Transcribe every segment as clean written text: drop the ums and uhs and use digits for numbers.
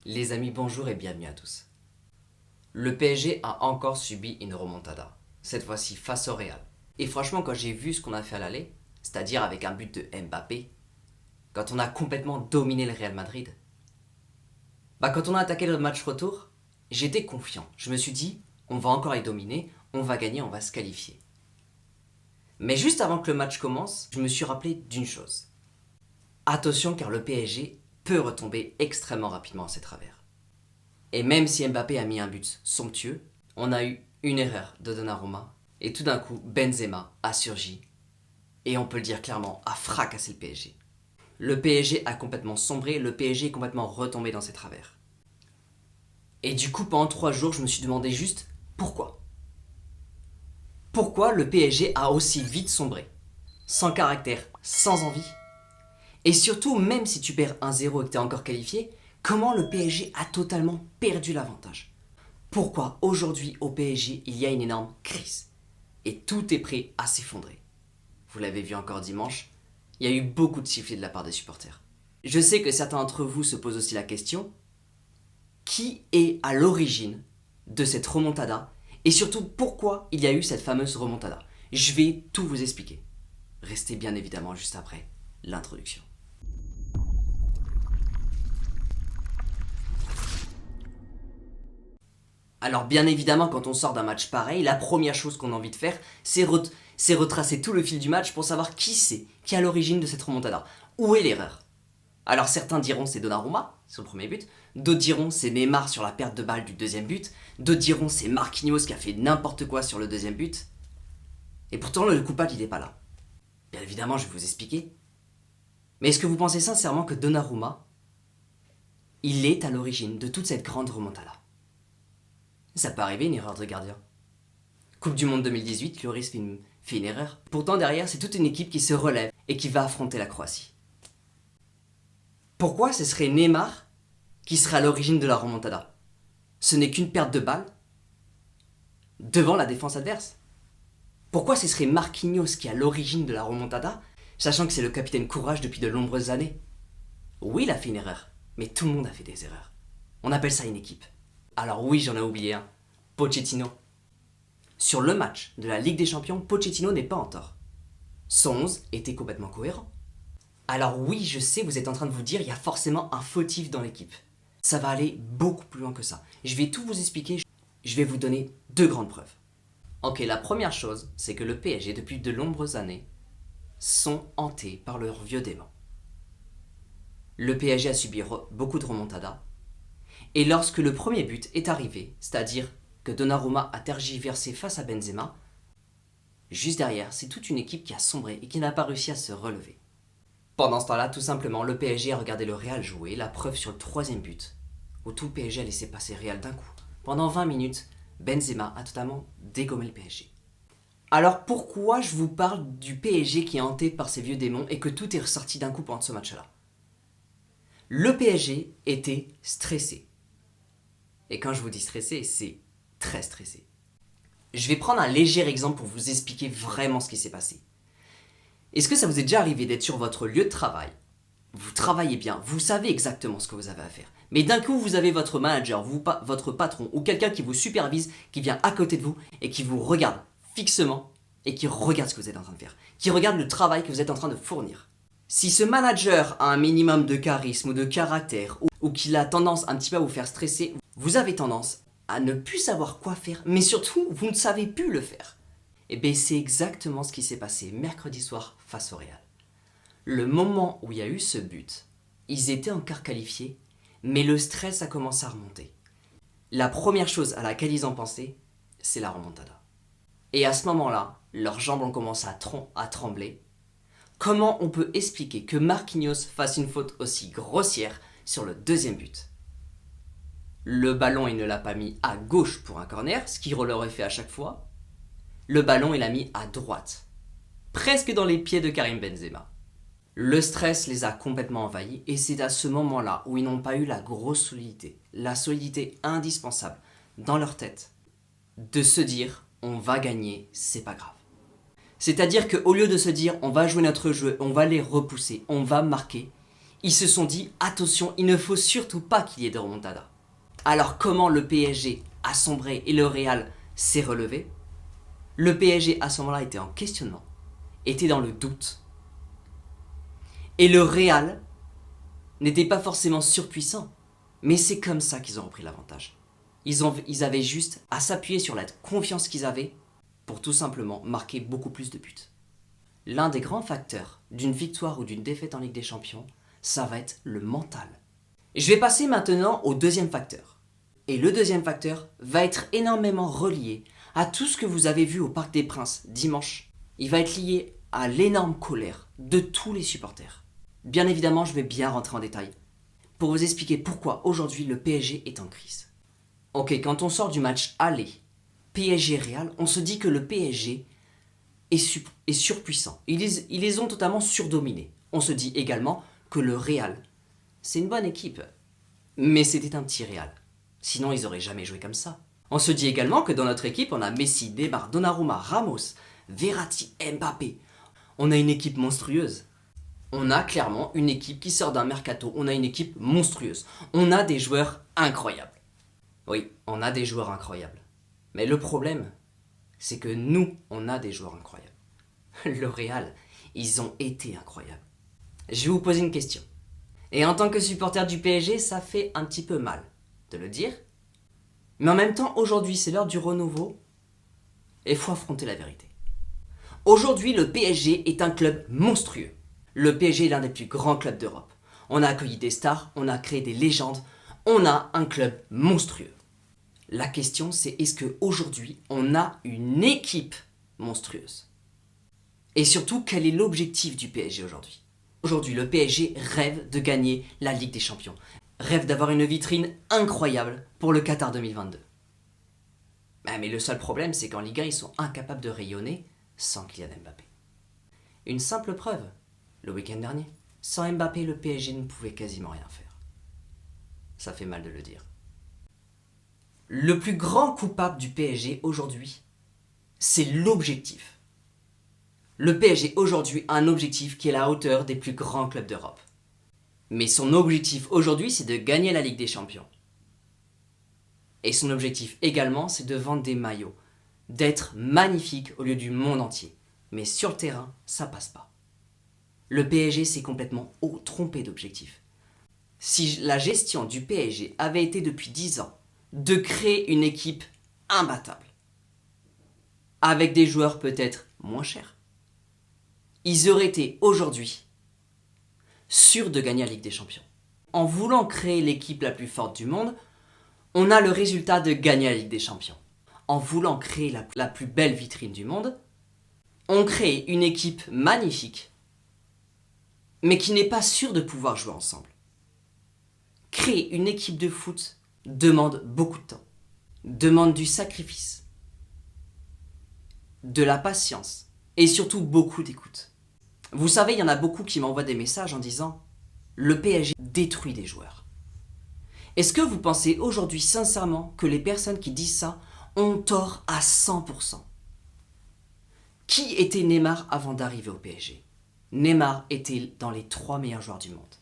Les amis, bonjour et bienvenue à tous. Le PSG a encore subi une remontada, cette fois-ci face au Real. Et franchement, quand j'ai vu ce qu'on a fait à l'aller, c'est-à-dire avec un but de Mbappé, quand on a complètement dominé le Real Madrid, quand on a attaqué le match retour, j'étais confiant. Je me suis dit, on va encore les dominer, on va gagner, on va se qualifier. Mais juste avant que le match commence, je me suis rappelé d'une chose. Attention car le PSG peut retomber extrêmement rapidement à ses travers. Et même si Mbappé a mis un but somptueux, on a eu une erreur de Donnarumma et tout d'un coup Benzema a surgi et on peut le dire clairement a fracassé le PSG. Le PSG a complètement sombré, le PSG est complètement retombé dans ses travers. Et du coup pendant 3 jours je me suis demandé juste pourquoi. Pourquoi le PSG a aussi vite sombré? Sans caractère, sans envie. Et surtout, même si tu perds 1-0 et que tu es encore qualifié, comment le PSG a totalement perdu l'avantage? Pourquoi aujourd'hui au PSG il y a une énorme crise? Et tout est prêt à s'effondrer. Vous l'avez vu encore dimanche, il y a eu beaucoup de sifflets de la part des supporters. Je sais que certains d'entre vous se posent aussi la question, qui est à l'origine de cette remontada? Et surtout, pourquoi il y a eu cette fameuse remontada? Je vais tout vous expliquer. Restez bien évidemment juste après l'introduction. Alors bien évidemment, quand on sort d'un match pareil, la première chose qu'on a envie de faire, c'est retracer tout le fil du match pour savoir qui c'est, qui est à l'origine de cette remontada. Où est l'erreur? Alors certains diront c'est Donnarumma sur le premier but, d'autres diront c'est Neymar sur la perte de balle du deuxième but, d'autres diront c'est Marquinhos qui a fait n'importe quoi sur le deuxième but. Et pourtant le coupable il n'est pas là. Bien évidemment je vais vous expliquer. Mais est-ce que vous pensez sincèrement que Donnarumma, il est à l'origine de toute cette grande remontada? Ça peut arriver une erreur de gardien. Coupe du Monde 2018, Lloris fait une erreur. Pourtant derrière, c'est toute une équipe qui se relève et qui va affronter la Croatie. Pourquoi ce serait Neymar qui serait à l'origine de la remontada? Ce n'est qu'une perte de balle devant la défense adverse. Pourquoi ce serait Marquinhos qui est à l'origine de la remontada, sachant que c'est le capitaine courage depuis de nombreuses années? Oui, il a fait une erreur, mais tout le monde a fait des erreurs. On appelle ça une équipe. Alors oui, j'en ai oublié un. Pochettino. Sur le match de la Ligue des Champions, Pochettino n'est pas en tort. Son 11 était complètement cohérent. Alors oui, je sais, vous êtes en train de vous dire, il y a forcément un fautif dans l'équipe. Ça va aller beaucoup plus loin que ça. Je vais tout vous expliquer, je vais vous donner 2 grandes preuves. Ok, la première chose, c'est que le PSG, depuis de nombreuses années, sont hantés par leurs vieux démons. Le PSG a subi beaucoup de remontadas, et lorsque le premier but est arrivé, c'est-à-dire que Donnarumma a tergiversé face à Benzema, juste derrière, c'est toute une équipe qui a sombré et qui n'a pas réussi à se relever. Pendant ce temps-là, tout simplement, le PSG a regardé le Real jouer, la preuve sur le 3e but, où tout le PSG a laissé passer Real d'un coup. Pendant 20 minutes, Benzema a totalement dégommé le PSG. Alors pourquoi je vous parle du PSG qui est hanté par ses vieux démons et que tout est ressorti d'un coup pendant ce match-là? Le PSG était stressé. Et quand je vous dis stressé, c'est très stressé. Je vais prendre un léger exemple pour vous expliquer vraiment ce qui s'est passé. Est-ce que ça vous est déjà arrivé d'être sur votre lieu de travail? Vous travaillez bien, vous savez exactement ce que vous avez à faire. Mais d'un coup, vous avez votre manager, votre patron ou quelqu'un qui vous supervise, qui vient à côté de vous et qui vous regarde fixement et qui regarde ce que vous êtes en train de faire. Qui regarde le travail que vous êtes en train de fournir. Si ce manager a un minimum de charisme ou de caractère ou qu'il a tendance un petit peu à vous faire stresser, vous avez tendance à ne plus savoir quoi faire, mais surtout, vous ne savez plus le faire. Et bien, c'est exactement ce qui s'est passé mercredi soir face au Real. Le moment où il y a eu ce but, ils étaient encore qualifiés, mais le stress a commencé à remonter. La première chose à laquelle ils ont pensé, c'est la remontada. Et à ce moment-là, leurs jambes ont commencé à trembler. Comment on peut expliquer que Marquinhos fasse une faute aussi grossière sur le 2e but? Le ballon, il ne l'a pas mis à gauche pour un corner, ce qu'il l'aurait fait à chaque fois. Le ballon, il l'a mis à droite, presque dans les pieds de Karim Benzema. Le stress les a complètement envahis et c'est à ce moment-là où ils n'ont pas eu la grosse solidité, la solidité indispensable dans leur tête, de se dire on va gagner, c'est pas grave. C'est-à-dire qu'au lieu de se dire on va jouer notre jeu, on va les repousser, on va marquer, Ils se sont dit, attention, il ne faut surtout pas qu'il y ait de remontada. Alors comment le PSG a sombré et le Real s'est relevé? Le PSG à ce moment-là était en questionnement, était dans le doute. Et le Real n'était pas forcément surpuissant, mais c'est comme ça qu'ils ont repris l'avantage. Ils avaient juste à s'appuyer sur la confiance qu'ils avaient pour tout simplement marquer beaucoup plus de buts. L'un des grands facteurs d'une victoire ou d'une défaite en Ligue des Champions, ça va être le mental. Je vais passer maintenant au deuxième facteur. Et le deuxième facteur va être énormément relié à tout ce que vous avez vu au Parc des Princes dimanche. Il va être lié à l'énorme colère de tous les supporters. Bien évidemment, je vais bien rentrer en détail pour vous expliquer pourquoi aujourd'hui le PSG est en crise. Ok, quand on sort du match aller PSG-Real, on se dit que le PSG est surpuissant. Ils les ont totalement surdominés. On se dit également que le Real, c'est une bonne équipe, mais c'était un petit Real. Sinon, ils n'auraient jamais joué comme ça. On se dit également que dans notre équipe, on a Messi, Neymar, Donnarumma, Ramos, Verratti, Mbappé. On a une équipe monstrueuse. On a clairement une équipe qui sort d'un mercato. On a une équipe monstrueuse. On a des joueurs incroyables. Oui, on a des joueurs incroyables. Mais le problème, c'est que nous, on a des joueurs incroyables. Le Real, ils ont été incroyables. Je vais vous poser une question. Et en tant que supporter du PSG, ça fait un petit peu mal de le dire. Mais en même temps, aujourd'hui, c'est l'heure du renouveau. Et il faut affronter la vérité. Aujourd'hui, le PSG est un club monstrueux. Le PSG est l'un des plus grands clubs d'Europe. On a accueilli des stars, on a créé des légendes. On a un club monstrueux. La question, c'est est-ce qu'aujourd'hui, on a une équipe monstrueuse? Et surtout, quel est l'objectif du PSG aujourd'hui? Aujourd'hui, le PSG rêve de gagner la Ligue des Champions. Rêve d'avoir une vitrine incroyable pour le Qatar 2022. Mais le seul problème, c'est qu'en Ligue 1, ils sont incapables de rayonner sans Kylian Mbappé. Une simple preuve, le week-end dernier. Sans Mbappé, le PSG ne pouvait quasiment rien faire. Ça fait mal de le dire. Le plus grand coupable du PSG aujourd'hui, c'est l'objectif. Le PSG aujourd'hui a un objectif qui est à la hauteur des plus grands clubs d'Europe. Mais son objectif aujourd'hui, c'est de gagner la Ligue des Champions. Et son objectif également, c'est de vendre des maillots, d'être magnifique au lieu du monde entier. Mais sur le terrain, ça passe pas. Le PSG s'est complètement trompé d'objectif. Si la gestion du PSG avait été depuis 10 ans de créer une équipe imbattable, avec des joueurs peut-être moins chers, ils auraient été aujourd'hui sûrs de gagner la Ligue des Champions. En voulant créer l'équipe la plus forte du monde, on a le résultat de gagner la Ligue des Champions. En voulant créer la plus belle vitrine du monde, on crée une équipe magnifique, mais qui n'est pas sûre de pouvoir jouer ensemble. Créer une équipe de foot demande beaucoup de temps, demande du sacrifice, de la patience et surtout beaucoup d'écoute. Vous savez, il y en a beaucoup qui m'envoient des messages en disant « Le PSG détruit des joueurs ». Est-ce que vous pensez aujourd'hui sincèrement que les personnes qui disent ça ont tort à 100%? Qui était Neymar avant d'arriver au PSG? Neymar était dans les 3 meilleurs joueurs du monde.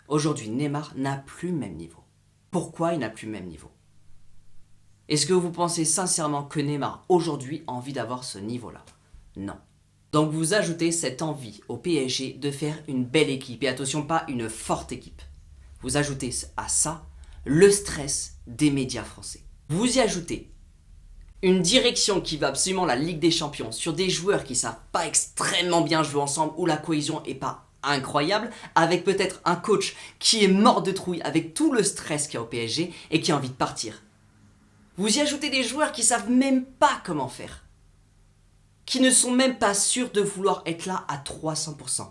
Aujourd'hui, Neymar n'a plus le même niveau. Pourquoi il n'a plus le même niveau? Est-ce que vous pensez sincèrement que Neymar aujourd'hui a envie d'avoir ce niveau-là? Non. Donc vous ajoutez cette envie au PSG de faire une belle équipe, et attention, pas une forte équipe. Vous ajoutez à ça le stress des médias français. Vous y ajoutez une direction qui veut absolument la Ligue des Champions sur des joueurs qui ne savent pas extrêmement bien jouer ensemble, où la cohésion n'est pas incroyable, avec peut-être un coach qui est mort de trouille avec tout le stress qu'il y a au PSG et qui a envie de partir. Vous y ajoutez des joueurs qui ne savent même pas comment faire, qui ne sont même pas sûrs de vouloir être là à 300%.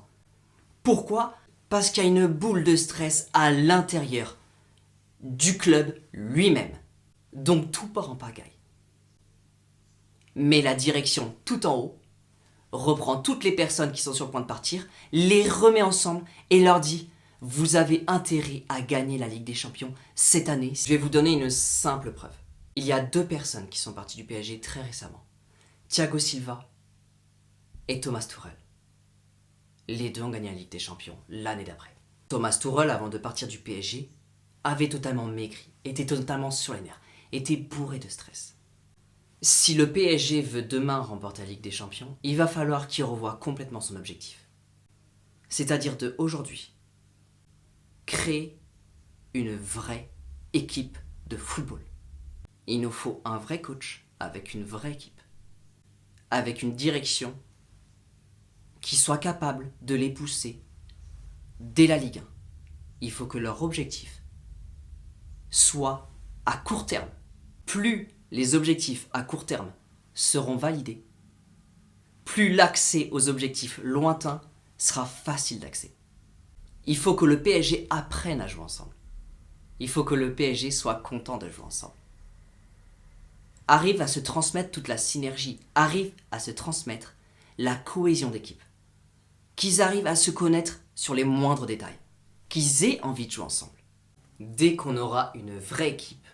Pourquoi? Parce qu'il y a une boule de stress à l'intérieur du club lui-même. Donc tout part en pagaille. Mais la direction tout en haut reprend toutes les personnes qui sont sur le point de partir, les remet ensemble et leur dit « Vous avez intérêt à gagner la Ligue des Champions cette année ». Je vais vous donner une simple preuve. Il y a 2 personnes qui sont parties du PSG très récemment. Thiago Silva et Thomas Tuchel. Les 2 ont gagné la Ligue des Champions l'année d'après. Thomas Tuchel, avant de partir du PSG, avait totalement maigri, était totalement sur les nerfs, était bourré de stress. Si le PSG veut demain remporter la Ligue des Champions, il va falloir qu'il revoie complètement son objectif. C'est-à-dire de aujourd'hui, créer une vraie équipe de football. Il nous faut un vrai coach avec une vraie équipe, avec une direction qui soit capable de les pousser dès la Ligue 1. Il faut que leur objectif soit à court terme. Plus les objectifs à court terme seront validés, plus l'accès aux objectifs lointains sera facile d'accès. Il faut que le PSG apprenne à jouer ensemble. Il faut que le PSG soit content de jouer ensemble. Arrive à se transmettre toute la synergie, arrive à se transmettre la cohésion d'équipe. Qu'ils arrivent à se connaître sur les moindres détails. Qu'ils aient envie de jouer ensemble. Dès qu'on aura une vraie équipe,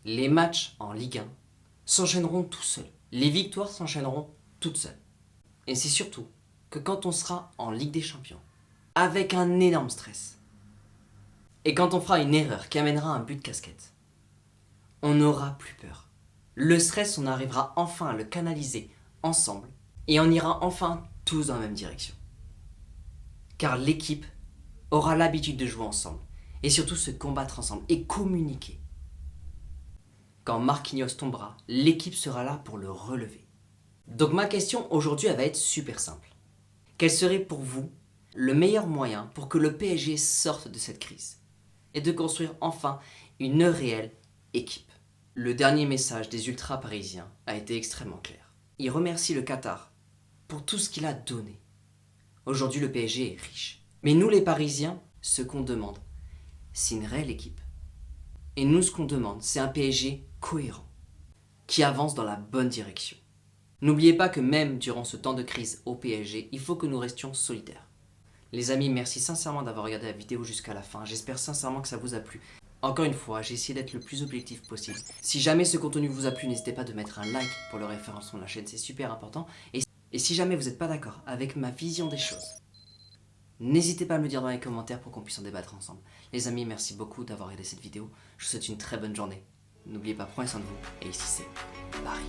les matchs en Ligue 1 s'enchaîneront tout seuls. Les victoires s'enchaîneront toutes seules. Et c'est surtout que quand on sera en Ligue des Champions, avec un énorme stress, et quand on fera une erreur qui amènera un but de casquette, on n'aura plus peur. Le stress, on arrivera enfin à le canaliser ensemble, et on ira enfin tous dans la même direction. Car l'équipe aura l'habitude de jouer ensemble, et surtout se combattre ensemble, et communiquer. Quand Marquinhos tombera, l'équipe sera là pour le relever. Donc ma question aujourd'hui, elle va être super simple. Quel serait pour vous le meilleur moyen pour que le PSG sorte de cette crise et de construire enfin une réelle équipe? Le dernier message des ultras parisiens a été extrêmement clair. Ils remercient le Qatar pour tout ce qu'il a donné. Aujourd'hui, le PSG est riche. Mais nous, les Parisiens, ce qu'on demande, c'est une réelle équipe. Et nous, ce qu'on demande, c'est un PSG cohérent, qui avance dans la bonne direction. N'oubliez pas que même durant ce temps de crise au PSG, il faut que nous restions solidaires. Les amis, merci sincèrement d'avoir regardé la vidéo jusqu'à la fin. J'espère sincèrement que ça vous a plu. Encore une fois, j'ai essayé d'être le plus objectif possible. Si jamais ce contenu vous a plu, n'hésitez pas de mettre un like pour le référencement de la chaîne, c'est super important. Et si jamais vous n'êtes pas d'accord avec ma vision des choses, n'hésitez pas à me le dire dans les commentaires pour qu'on puisse en débattre ensemble. Les amis, merci beaucoup d'avoir regardé cette vidéo. Je vous souhaite une très bonne journée. N'oubliez pas, prenez soin de vous. Et ici c'est Paris.